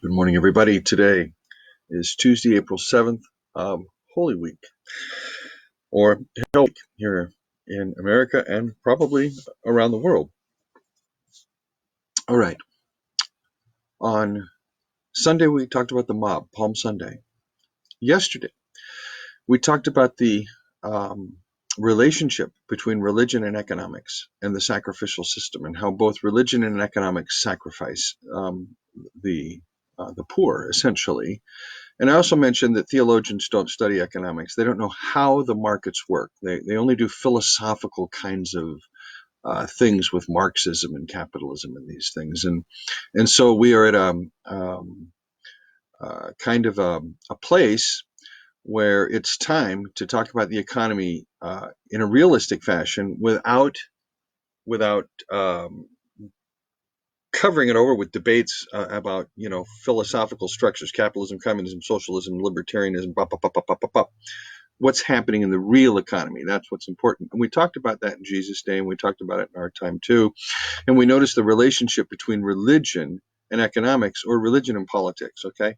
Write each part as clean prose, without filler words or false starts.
Good morning, everybody. Today is Tuesday, April 7th, Holy Week, or Hell Week here in America and probably around the world. All right. On Sunday, we talked about the mob, Palm Sunday. Yesterday, we talked about the relationship between religion and economics and the sacrificial system, and how both religion and economics sacrifice the poor, essentially. And I also mentioned that theologians don't study economics. They don't know how the markets work. They only do philosophical kinds of things with Marxism and capitalism and these things. And so we are at kind of a place where it's time to talk about the economy in a realistic fashion without covering it over with debates about philosophical structures, capitalism, communism, socialism, libertarianism, what's happening in the real economy. That's what's important. And we talked about that in Jesus' Day, and we talked about it in our time too. And we noticed the relationship between religion and economics, or religion and politics. Okay.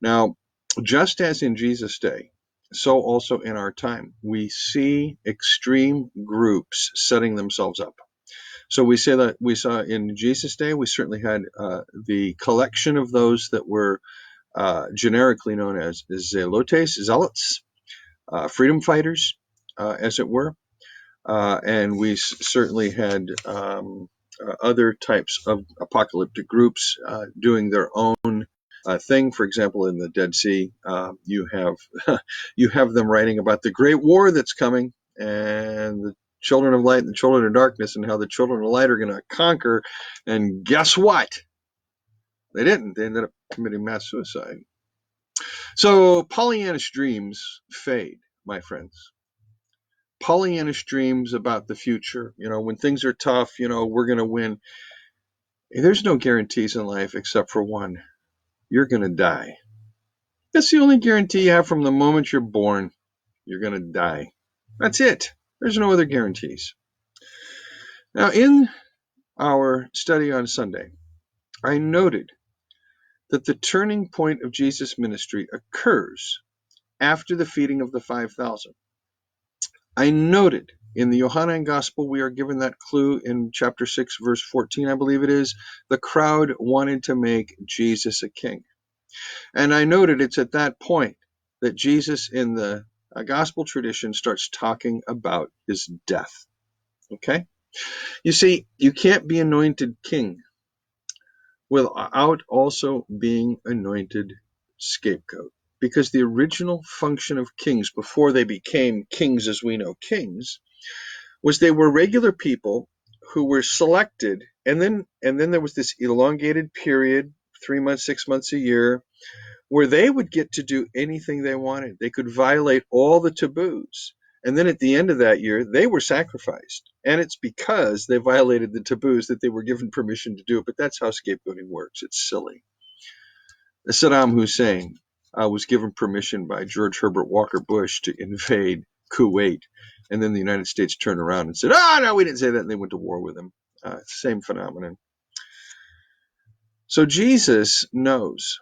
Now, just as in Jesus' day, so also in our time, we see extreme groups setting themselves up. So we say that we saw in Jesus' day, we certainly had the collection of those that were generically known as zealots, freedom fighters, as it were. And we certainly had other types of apocalyptic groups doing their own thing. For example, in the Dead Sea, you have them writing about the great war that's coming, and the children of light and the children of darkness, and how the children of light are going to conquer. And guess what? They didn't. They ended up committing mass suicide. So Pollyannish dreams fade, my friends. Pollyannish dreams about the future, when things are tough, we're going to win. There's no guarantees in life except for one. You're going to die. That's the only guarantee you have from the moment you're born. You're going to die. That's it. There's no other guarantees. Now, in our study on Sunday, I noted that the turning point of Jesus' ministry occurs after the feeding of the 5,000. I noted in the Johannine Gospel, we are given that clue in chapter 6, verse 14, I believe it is. The crowd wanted to make Jesus a king. And I noted it's at that point that Jesus, in the gospel tradition, starts talking about his death. Okay? You see, you can't be anointed king without also being anointed scapegoat. Because the original function of kings, before they became kings as we know kings, was they were regular people who were selected, and then there was this elongated period, 3 months, 6 months, a year, where they would get to do anything they wanted. They could violate all the taboos. And then at the end of that year, they were sacrificed. And it's because they violated the taboos that they were given permission to do it. But that's how scapegoating works. It's silly. Saddam Hussein was given permission by George Herbert Walker Bush to invade Kuwait. And then the United States turned around and said, no, we didn't say that. And they went to war with him. Same phenomenon. So Jesus knows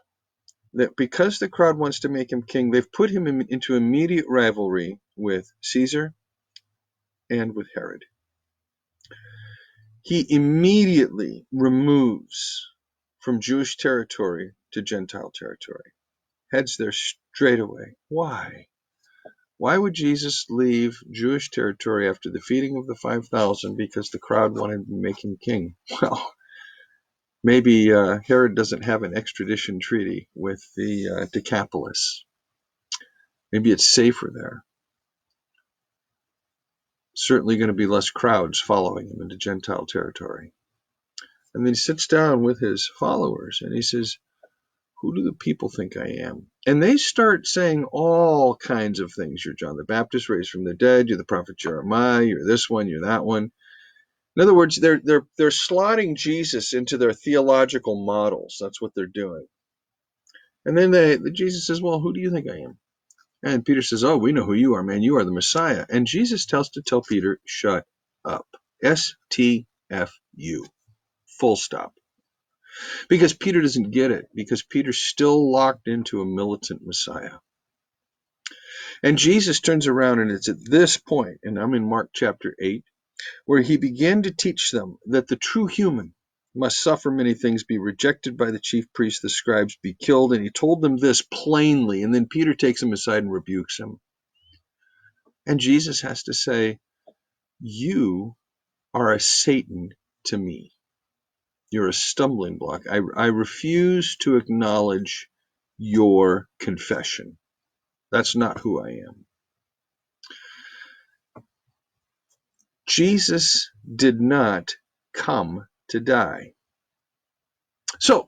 that because the crowd wants to make him king, they've put him into immediate rivalry with Caesar and with Herod. He immediately removes from Jewish territory to Gentile territory, heads there straight away. Why? Why would Jesus leave Jewish territory after the feeding of the 5,000 because the crowd wanted to make him king? Well, maybe Herod doesn't have an extradition treaty with the Decapolis. Maybe it's safer there. Certainly going to be less crowds following him into Gentile territory. And then he sits down with his followers and he says, who do the people think I am? And they start saying all kinds of things. You're John the Baptist raised from the dead. You're the prophet Jeremiah. You're this one. You're that one. In other words, they're slotting Jesus into their theological models. That's what they're doing. And then Jesus says, well, who do you think I am? And Peter says, oh, we know who you are, man. You are the Messiah. And Jesus tells Peter, shut up. STFU. Full stop. Because Peter doesn't get it, because Peter's still locked into a militant Messiah. And Jesus turns around, and it's at this point, and I'm in Mark chapter 8, where he began to teach them that the true human must suffer many things, be rejected by the chief priests, the scribes, be killed. And he told them this plainly. And then Peter takes him aside and rebukes him. And Jesus has to say, you are a Satan to me. You're a stumbling block. I refuse to acknowledge your confession. That's not who I am. Jesus did not come to die. So,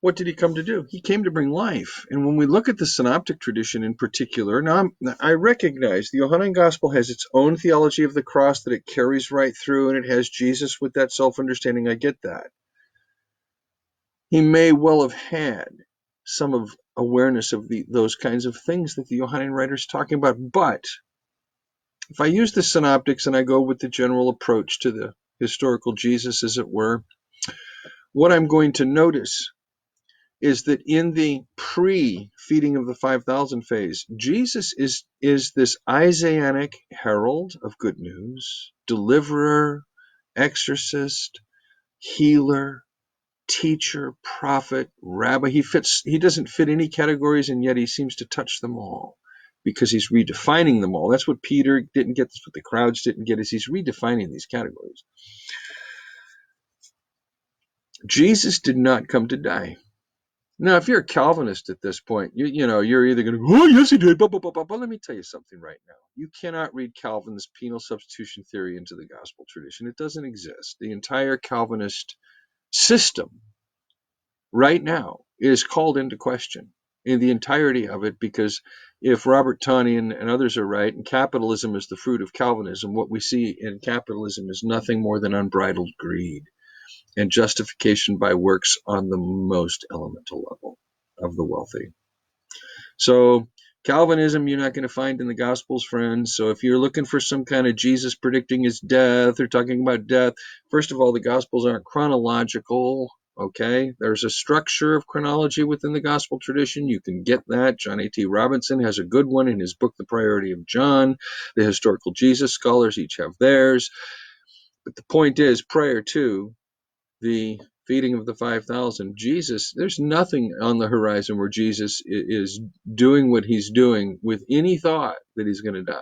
what did he come to do? He came to bring life. And when we look at the synoptic tradition in particular, now I recognize the Johannine Gospel has its own theology of the cross that it carries right through, and it has Jesus with that self-understanding. I get that. He may well have had some of awareness of those kinds of things that the Johannine writer is talking about. But if I use the synoptics and I go with the general approach to the historical Jesus, as it were, what I'm going to notice is that in the pre-feeding of the 5,000 phase, Jesus is this Isaianic herald of good news, deliverer, exorcist, healer, teacher, prophet, rabbi. He doesn't fit any categories, and yet he seems to touch them all because he's redefining them all. That's what Peter didn't get. That's what the crowds didn't get, is he's redefining these categories. Jesus did not come to die. Now, if you're a Calvinist at this point, you're either going to go, oh, yes, he did, but let me tell you something right now. You cannot read Calvin's penal substitution theory into the gospel tradition. It doesn't exist. The entire Calvinist system right now is called into question in the entirety of it, because if Robert Tawney and others are right, and capitalism is the fruit of Calvinism, what we see in capitalism is nothing more than unbridled greed and justification by works on the most elemental level of the wealthy. So Calvinism you're not going to find in the Gospels, friends. So if you're looking for some kind of Jesus predicting his death or talking about death, first of all, the Gospels aren't chronological. Okay, there's a structure of chronology within the gospel tradition. You can get that. John A.T. Robinson has a good one in his book, The Priority of John. The historical Jesus scholars each have theirs. But the point is, prior to the feeding of the 5,000, Jesus, there's nothing on the horizon where Jesus is doing what he's doing with any thought that he's going to die.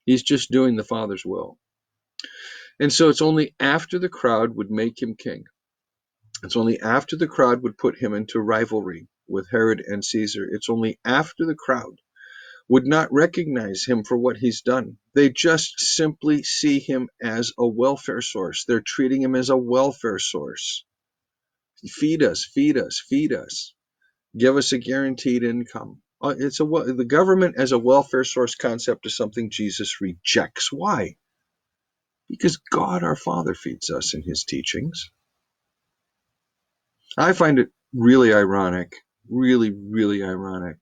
He's just doing the Father's will. And so it's only after the crowd would make him king. It's only after the crowd would put him into rivalry with Herod and Caesar. It's only after the crowd would not recognize him for what he's done. They just simply see him as a welfare source. They're treating him as a welfare source. Feed us, feed us, feed us. Give us a guaranteed income. The government as a welfare source concept is something Jesus rejects. Why? Because God our Father feeds us in his teachings. I find it really ironic, really, really ironic,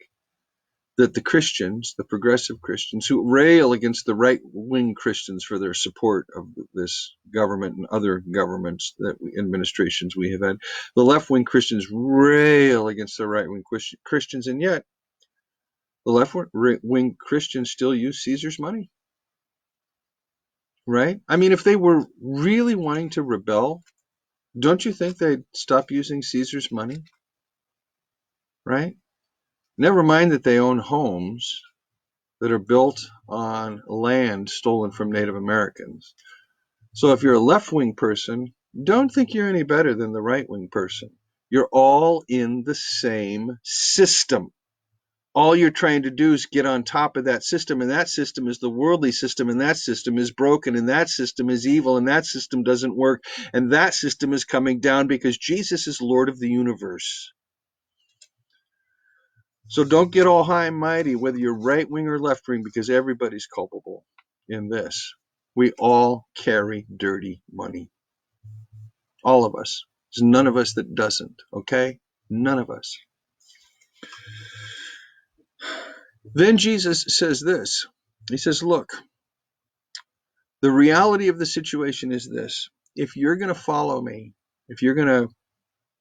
that the Christians, the progressive Christians, who rail against the right-wing Christians for their support of this government and other governments, administrations we have had, the left-wing Christians rail against the right-wing Christians, and yet the left-wing Christians still use Caesar's money, right? I mean, if they were really wanting to rebel, don't you think they'd stop using Caesar's money, right? Never mind that they own homes that are built on land stolen from Native Americans. So if you're a left-wing person, don't think you're any better than the right-wing person. You're all in the same system. All you're trying to do is get on top of that system, and that system is the worldly system, and that system is broken, and that system is evil, and that system doesn't work, and that system is coming down because Jesus is Lord of the universe. So don't get all high and mighty, whether you're right wing or left wing, because everybody's culpable in this. We all carry dirty money. All of us. There's none of us that doesn't, okay? None of us. Then Jesus says this. He says, look, the reality of the situation is this. If you're going to follow me, if you're going to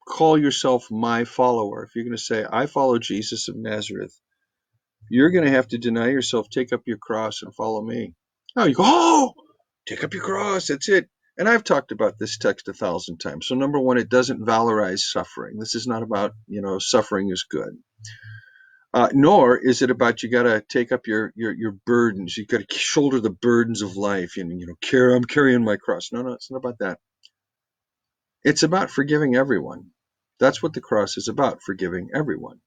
call yourself my follower, if you're going to say, I follow Jesus of Nazareth, you're going to have to deny yourself, take up your cross, and follow me. Oh, you go, oh, take up your cross. That's it. And I've talked about this text 1,000 times. So number one, it doesn't valorize suffering. This is not about, suffering is good. Nor is it about you got to take up your burdens. You got to shoulder the burdens of life and, I'm carrying my cross. No, it's not about that. It's about forgiving everyone. That's what the cross is about, forgiving everyone.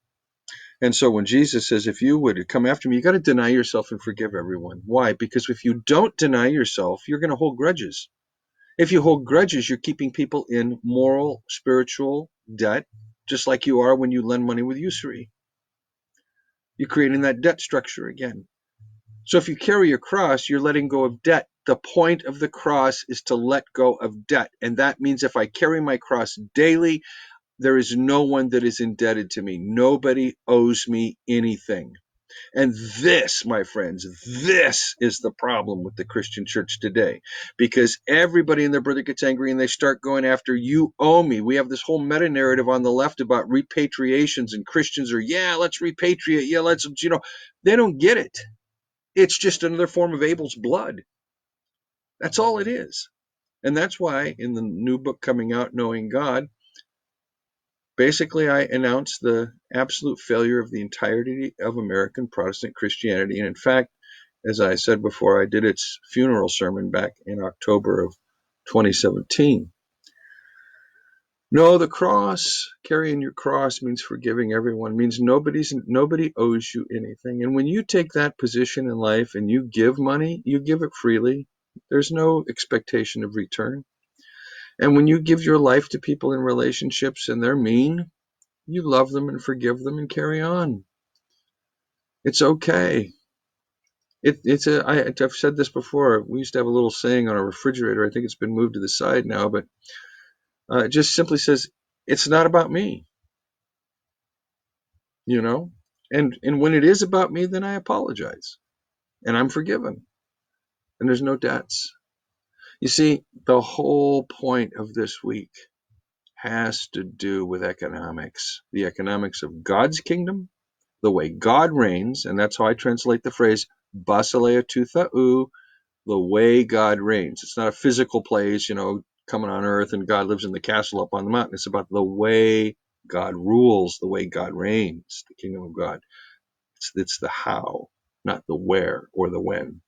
And so when Jesus says, if you would come after me, you got to deny yourself and forgive everyone. Why? Because if you don't deny yourself, you're going to hold grudges. If you hold grudges, you're keeping people in moral, spiritual debt, just like you are when you lend money with usury. You're creating that debt structure again. So if you carry your cross, you're letting go of debt. The point of the cross is to let go of debt. And that means if I carry my cross daily, there is no one that is indebted to me. Nobody owes me anything. And this, my friends, this is the problem with the Christian church today, because everybody and their brother gets angry and they start going after, you owe me. We have this whole meta narrative on the left about repatriations, and Christians are, let's repatriate. Yeah, let's, they don't get it. It's just another form of Abel's blood. That's all it is. And that's why in the new book coming out, Knowing God, basically I announced the absolute failure of the entirety of American Protestant Christianity. And in fact, as I said before, I did its funeral sermon back in October of 2017. No, the cross, carrying your cross, means forgiving everyone, means nobody owes you anything. And when you take that position in life and you give money, you give it freely. There's no expectation of return. And when you give your life to people in relationships and they're mean, you love them and forgive them and carry on. It's okay. I've said this before. We used to have a little saying on our refrigerator. I think it's been moved to the side now, but it just simply says, it's not about me, And when it is about me, then I apologize, and I'm forgiven, and there's no debts. You see, the whole point of this week has to do with economics, the economics of God's kingdom, the way God reigns, and that's how I translate the phrase basileia tou theou, the way God reigns. It's not a physical place, coming on earth and God lives in the castle up on the mountain. It's about the way God rules, the way God reigns, the kingdom of God. It's the how, not the where or the when.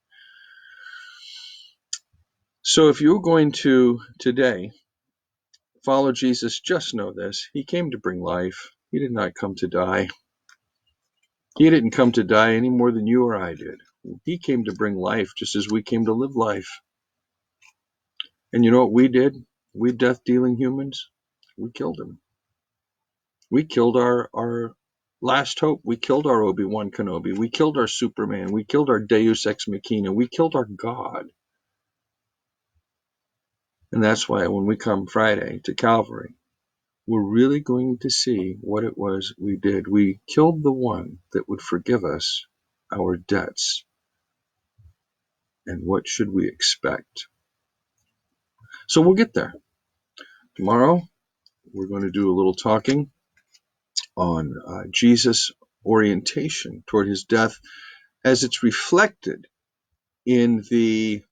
So if you're going to today follow Jesus, just know this. He came to bring life. He did not come to die. He didn't come to die any more than you or I did. He came to bring life just as we came to live life. And you know what we did? We death-dealing humans, we killed him. We killed our last hope. We killed our Obi-Wan Kenobi. We killed our Superman. We killed our Deus Ex Machina. We killed our God. And that's why when we come Friday to Calvary, we're really going to see what it was we did. We killed the one that would forgive us our debts. And what should we expect? So we'll get there. Tomorrow, we're going to do a little talking on Jesus' orientation toward his death as it's reflected in the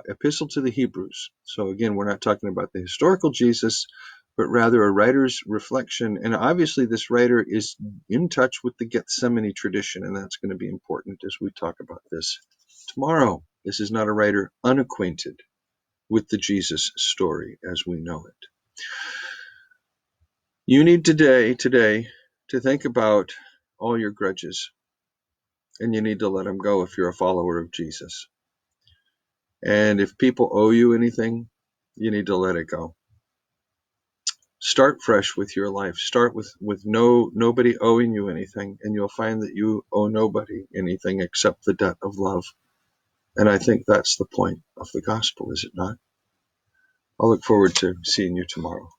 Epistle to the Hebrews. So again, we're not talking about the historical Jesus, but rather a writer's reflection. And obviously this writer is in touch with the Gethsemane tradition, and that's going to be important as we talk about this tomorrow. This is not a writer unacquainted with the Jesus story as we know it. You need today to think about all your grudges, and you need to let them go if you're a follower of Jesus. And if people owe you anything, you need to let it go. Start fresh with your life. Start with nobody owing you anything, and you'll find that you owe nobody anything except the debt of love. And I think that's the point of the gospel, is it not? I'll look forward to seeing you tomorrow.